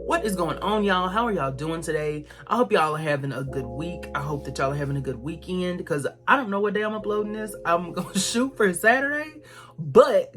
What is going on, y'all? How are y'all doing today? I hope y'all are having a good week. I hope that y'all are having a good weekend, because I don't know what day I'm uploading this. I'm gonna shoot for Saturday, but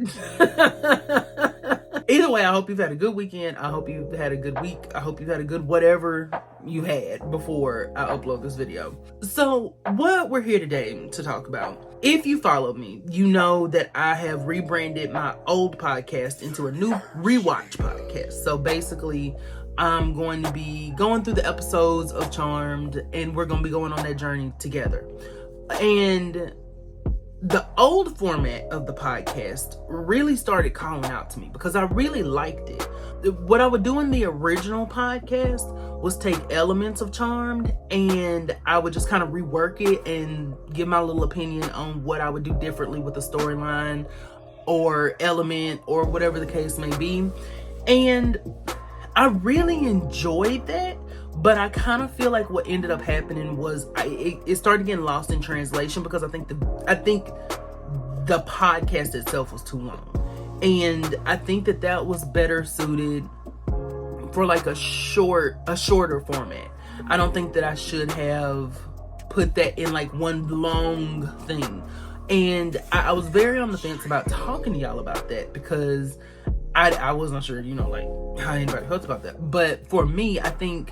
either way, I hope you've had a good weekend. I hope you've had a good week. I hope you've had a good whatever you had before I upload this video. So what we're here today to talk about, if you follow me, you know that I have rebranded my old podcast into a new rewatch podcast. So basically, I'm going to be going through the episodes of Charmed, and we're going to be going on that journey together. And the old format of the podcast really started calling out to me because I really liked it. What I would do in the original podcast was take elements of Charmed and I would just kind of rework it and give my little opinion on what I would do differently with the storyline or element or whatever the case may be. And I really enjoyed that, but I kind of feel like what ended up happening was it started getting lost in translation because I think the podcast itself was too long, and I think that was better suited for like a shorter format. I don't think that I should have put that in like one long thing, and I was very on the fence about talking to y'all about that because I wasn't sure, like how anybody felt about that. But for me, I think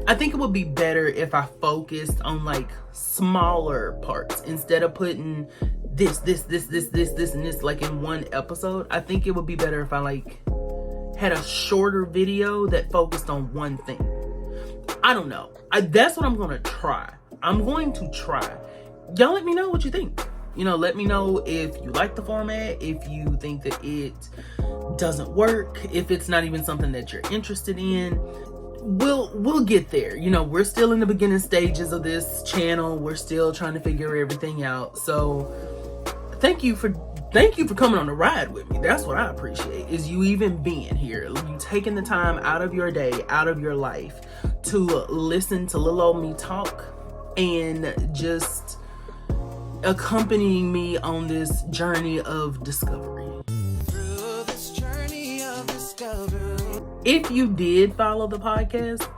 it would be better if I focused on like smaller parts instead of putting this, and this like in one episode. I think it would be better if I like had a shorter video that focused on one thing. I don't know. That's what I'm going to try. I'm going to try. Y'all let me know what you think. Let me know if you like the format, if you think that it doesn't work, if it's not even something that you're interested in. We'll get there. We're still in the beginning stages of this channel. We're still trying to figure everything out. So thank you for coming on the ride with me. That's what I appreciate, is you even being here. You taking the time out of your day, out of your life to listen to little old me talk and just accompanying me on this journey of discovery. If you did follow the podcast,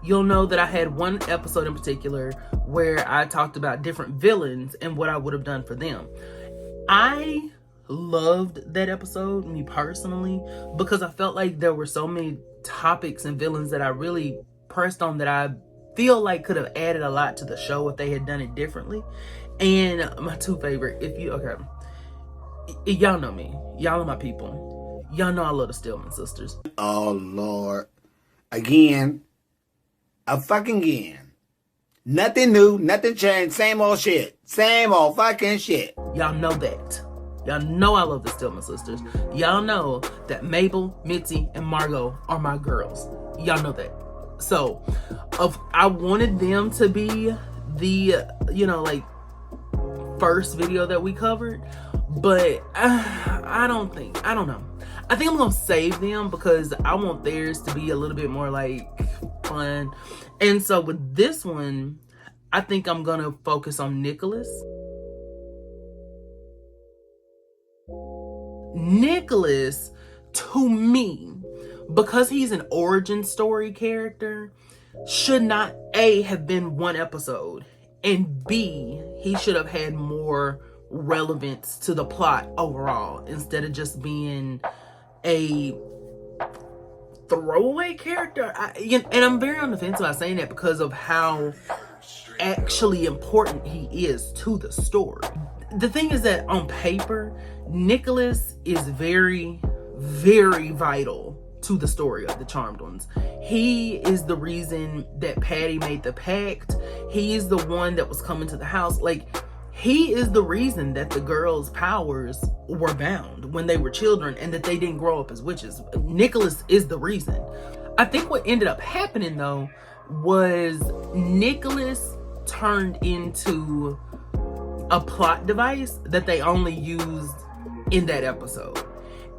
you'll know that I had one episode in particular where I talked about different villains and what I would have done for them. I loved that episode, me personally, because I felt like there were so many topics and villains that I really pressed on that I feel like could have added a lot to the show if they had done it differently. And my two favorite, y'all know me. Y'all are my people. Y'all know I love the Stillman sisters. Oh, Lord. Again. Nothing new, nothing changed, same old shit. Same old fucking shit. Y'all know that. Y'all know I love the Stillman sisters. Y'all know that Mabel, Mitzi, and Margot are my girls. Y'all know that. So, I wanted them to be the, first video that we covered, but I don't know. I think I'm gonna save them because I want theirs to be a little bit more like fun. And so with this one, I think I'm gonna focus on Nicholas. Nicholas, to me, because he's an origin story character, should not A, have been one episode, and B, he should have had more relevance to the plot overall instead of just being a throwaway character. And I'm very on the fence about saying that because of how actually important he is to the story. The thing is that on paper, Nicholas is very, very vital to the story of the Charmed Ones. He is the reason that Patty made the pact. He is the one that was coming to the house. He is the reason that the girls' powers were bound when they were children and that they didn't grow up as witches. Nicholas is the reason. I think what ended up happening, though, was Nicholas turned into a plot device that they only used in that episode.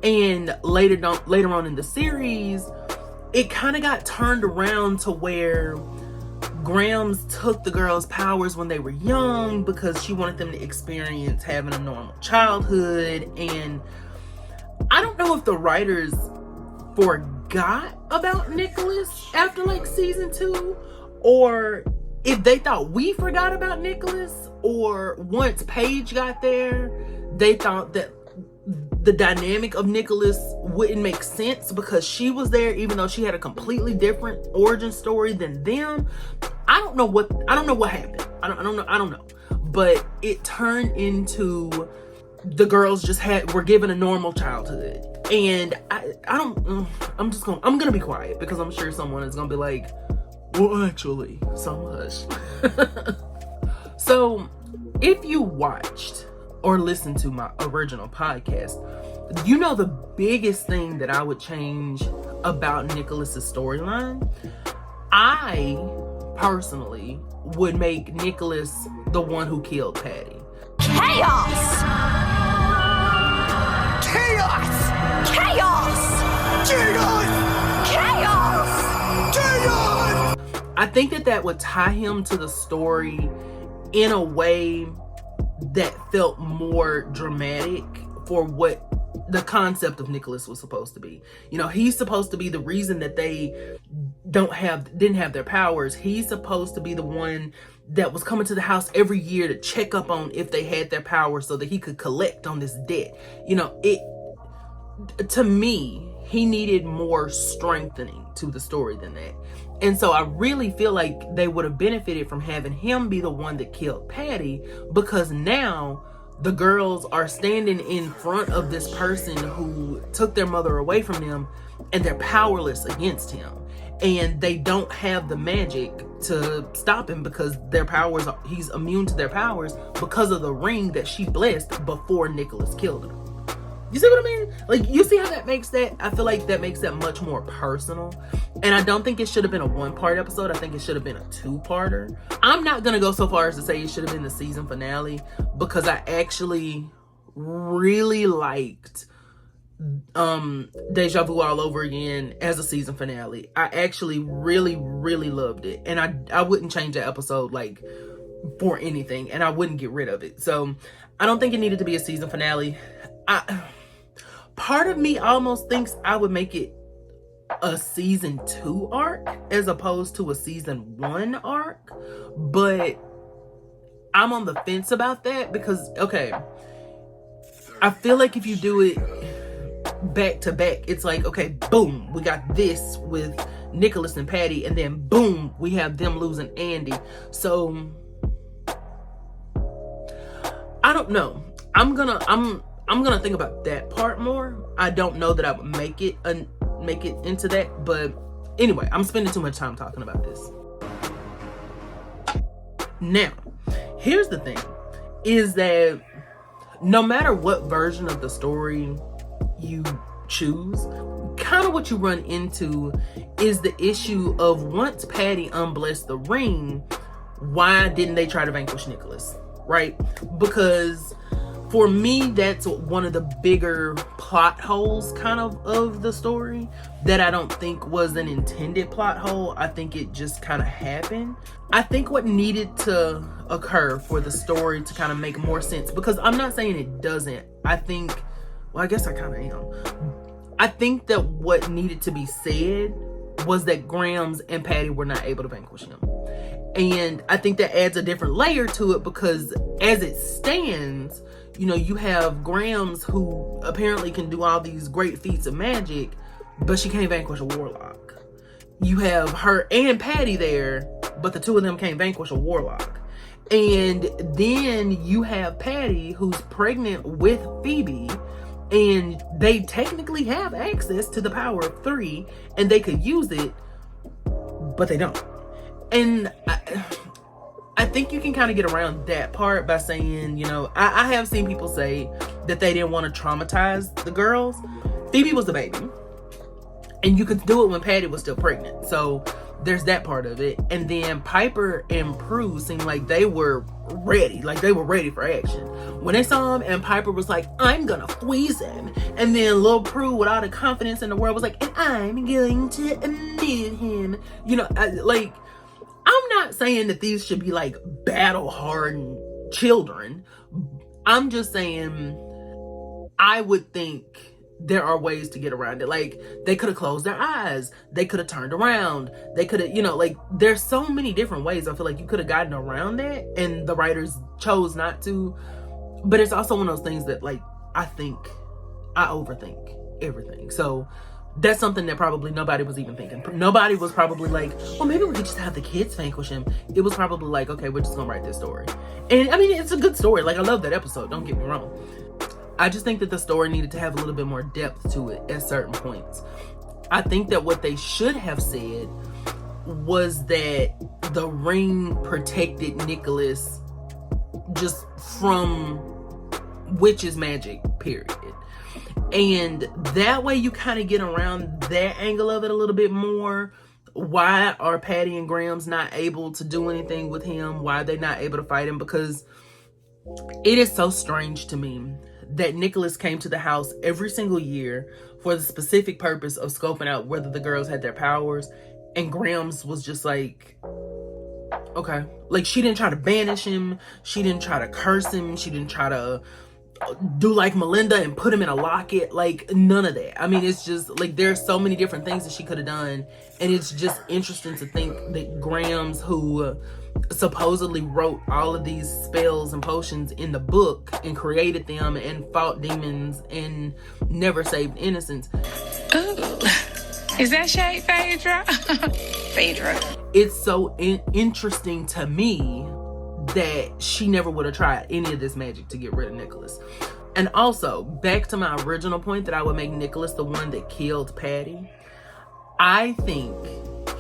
And later on in the series, it kind of got turned around to where Grams took the girls' powers when they were young because she wanted them to experience having a normal childhood. And I don't know if the writers forgot forgot about Nicholas after like season 2, or if they thought we forgot about Nicholas, or once Paige got there, they thought that the dynamic of Nicholas wouldn't make sense because she was there, even though she had a completely different origin story than them. I don't know what happened. I don't know. But it turned into the girls just were given a normal childhood. And I'm gonna be quiet because I'm sure someone is gonna be like, well, actually, some hush. So if you watched or listened to my original podcast, you know the biggest thing that I would change about Nicholas's storyline, I personally would make Nicholas the one who killed Patty. Chaos! Chaos! Chaos! Chaos! Chaos! Chaos! I think that would tie him to the story in a way that felt more dramatic for what the concept of Nicholas was supposed to be. You know, he's supposed to be the reason that they didn't have their powers. He's supposed to be the one that was coming to the house every year to check up on if they had their powers so that he could collect on this debt. You know, to me, he needed more strengthening to the story than that. And so I really feel like they would have benefited from having him be the one that killed Patty, because now the girls are standing in front of this person who took their mother away from them, and they're powerless against him. And they don't have the magic to stop him because he's immune to their powers because of the ring that she blessed before Nicholas killed her. You see what I mean? Like, you see how that makes that? I feel like that makes that much more personal. And I don't think it should have been a 1-part episode. I think it should have been a 2-parter. I'm not going to go so far as to say it should have been the season finale, because I actually really liked Deja Vu All Over Again as a season finale. I actually really, really loved it. And I wouldn't change that episode like for anything, and I wouldn't get rid of it. So I don't think it needed to be a season finale. Part of me almost thinks I would make it a season 2 arc as opposed to a season 1 arc, but I'm on the fence about that because, okay, I feel like if you do it back to back, it's like, okay, boom, we got this with Nicholas and Patty, and then boom, we have them losing Andy. So I don't know. I'm gonna think about that part more. I don't know that I would make it into that, but anyway, I'm spending too much time talking about this. Now, here's the thing, is that no matter what version of the story you choose, kind of what you run into is the issue of, once Patty unblessed the ring, why didn't they try to vanquish Nicholas, right? Because for me, that's one of the bigger plot holes kind of the story that I don't think was an intended plot hole. I think it just kind of happened. I think what needed to occur for the story to kind of make more sense, because I'm not saying it doesn't. I think, well, I guess I kind of am. I think that what needed to be said was that Grams and Patty were not able to vanquish him. And I think that adds a different layer to it, because as it stands, you know, you have Grams, who apparently can do all these great feats of magic, but she can't vanquish a warlock. You have her and Patty there, but the two of them can't vanquish a warlock. And then you have Patty, who's pregnant with Phoebe, and they technically have access to the power of 3, and they could use it, but they don't. And I think you can kind of get around that part by saying, you know, I have seen people say that they didn't want to traumatize the girls. Phoebe was the baby, and you could do it when Patty was still pregnant. So there's that part of it. And then Piper and Prue seemed like they were ready. Like, they were ready for action. When they saw him, and Piper was like, I'm gonna squeeze him. And then Lil Prue, with all the confidence in the world, was like, and I'm going to move him. You know, I'm not saying that these should be like battle-hardened children. I'm just saying I would think there are ways to get around it. Like, they could have closed their eyes, they could have turned around, they could have, you know, like, there's so many different ways I feel like you could have gotten around that, and the writers chose not to. But it's also one of those things that, like, I think I overthink everything. So that's something that probably nobody was even thinking. Nobody was probably like, well, maybe we could just have the kids vanquish him. It was probably like, okay, we're just gonna write this story. And I mean, it's a good story. Like, I love that episode, don't get me wrong. I just think that the story needed to have a little bit more depth to it at certain points. I think that what they should have said was that the ring protected Nicholas just from witch's magic, period. And that way you kind of get around that angle of it a little bit more. Why are Patty and Grams not able to do anything with him? Why are they not able to fight him? Because it is so strange to me that Nicholas came to the house every single year for the specific purpose of scoping out whether the girls had their powers, and Grams was just like, okay. Like, she didn't try to banish him, she didn't try to curse him, she didn't try to do like Melinda and put him in a locket. Like, none of that. I mean, it's just like, there's so many different things that she could have done, and it's just interesting to think that Grams, who supposedly wrote all of these spells and potions in the book and created them and fought demons and never saved innocents. Ooh, is that shade, Phaedra? Phaedra. It's so interesting to me that she never would have tried any of this magic to get rid of Nicholas. And also, back to my original point that I would make Nicholas the one that killed Patty. I think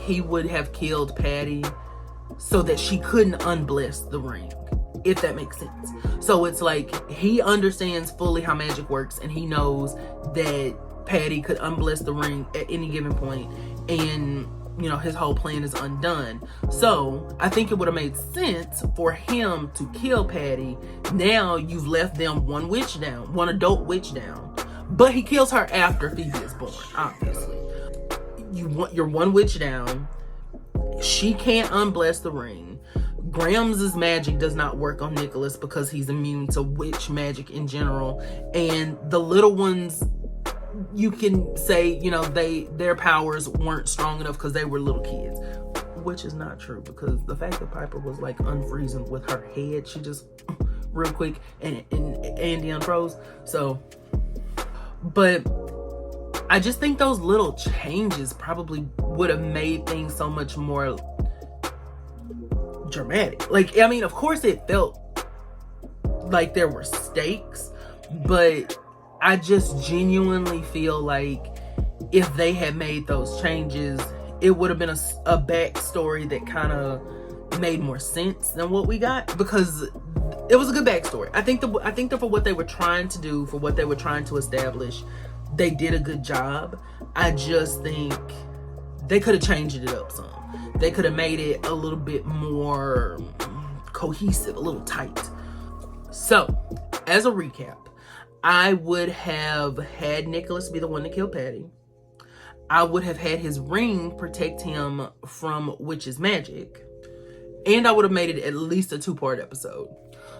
he would have killed Patty so that she couldn't unbless the ring, if that makes sense. So it's like, he understands fully how magic works, and he knows that Patty could unbless the ring at any given point, and you know, his whole plan is undone. So I think it would have made sense for him to kill Patty. Now you've left them one witch down, one adult witch down, but he kills her after Phoebe is born, obviously. You want your one witch down. She can't unbless the ring. Grams' magic does not work on Nicholas because he's immune to witch magic in general. And the little ones, you can say, you know, their powers weren't strong enough because they were little kids, which is not true, because the fact that Piper was like unfreezing with her head, she just real quick and Andy unfroze. So, but I just think those little changes probably would have made things so much more dramatic. Like, I mean, of course it felt like there were stakes, but I just genuinely feel like if they had made those changes, it would have been a backstory that kind of made more sense than what we got, because it was a good backstory. I think that for what they were trying to do, for what they were trying to establish, they did a good job. I just think they could have changed it up some. They could have made it a little bit more cohesive, a little tight. So, as a recap, I would have had Nicholas be the one to kill Patty. I would have had his ring protect him from witch's magic. And I would have made it at least a 2-part episode.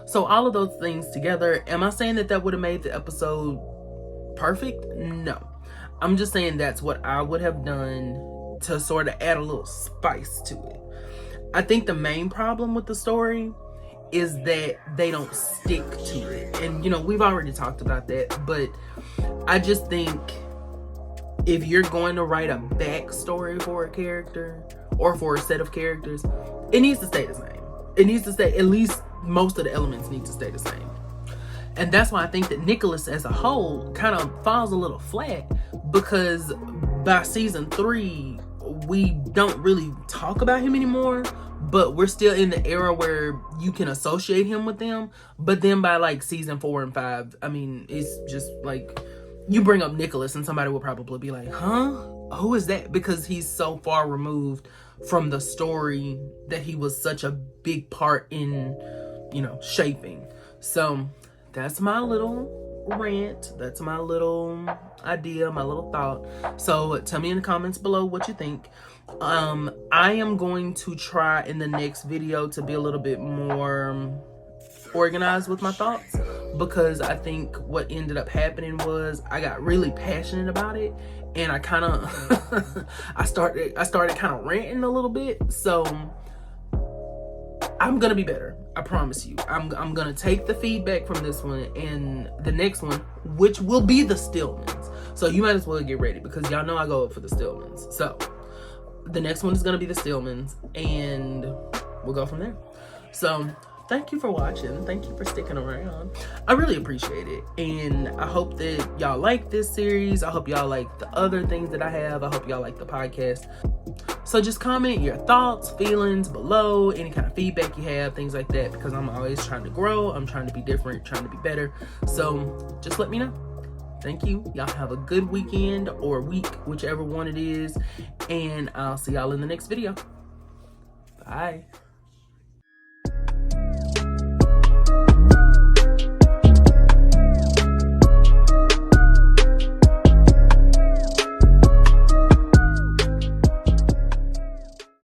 So all of those things together, am I saying that would have made the episode perfect? No. I'm just saying that's what I would have done to sort of add a little spice to it. I think the main problem with the story is that they don't stick to it. And, you know, we've already talked about that, but I just think if you're going to write a backstory for a character or for a set of characters, it needs to stay the same. It needs to stay, at least most of the elements need to stay the same. And that's why I think that Nicholas as a whole kind of falls a little flat, because by season 3, we don't really talk about him anymore, but we're still in the era where you can associate him with them. But then by like season 4 and 5, I mean, it's just like, you bring up Nicholas and somebody will probably be like, huh? Who is that? Because he's so far removed from the story that he was such a big part in, you know, shaping. So that's my little rant. That's my little idea, my little thought. So tell me in the comments below what you think. I am going to try in the next video to be a little bit more organized with my thoughts, because I think what ended up happening was I got really passionate about it, and I kind of I started kind of ranting a little bit. So I'm gonna be better. I promise you. I'm gonna take the feedback from this one and the next one, which will be the Stillmans. So you might as well get ready, because y'all know I go up for the Stillmans. So the next one is gonna be the Stillmans, and we'll go from there. So thank you for watching. Thank you for sticking around. I really appreciate it. And I hope that y'all like this series. I hope y'all like the other things that I have. I hope y'all like the podcast. So just comment your thoughts, feelings below, any kind of feedback you have, things like that, because I'm always trying to grow. I'm trying to be different, trying to be better. So just let me know. Thank you. Y'all have a good weekend or week, whichever one it is. And I'll see y'all in the next video. Bye.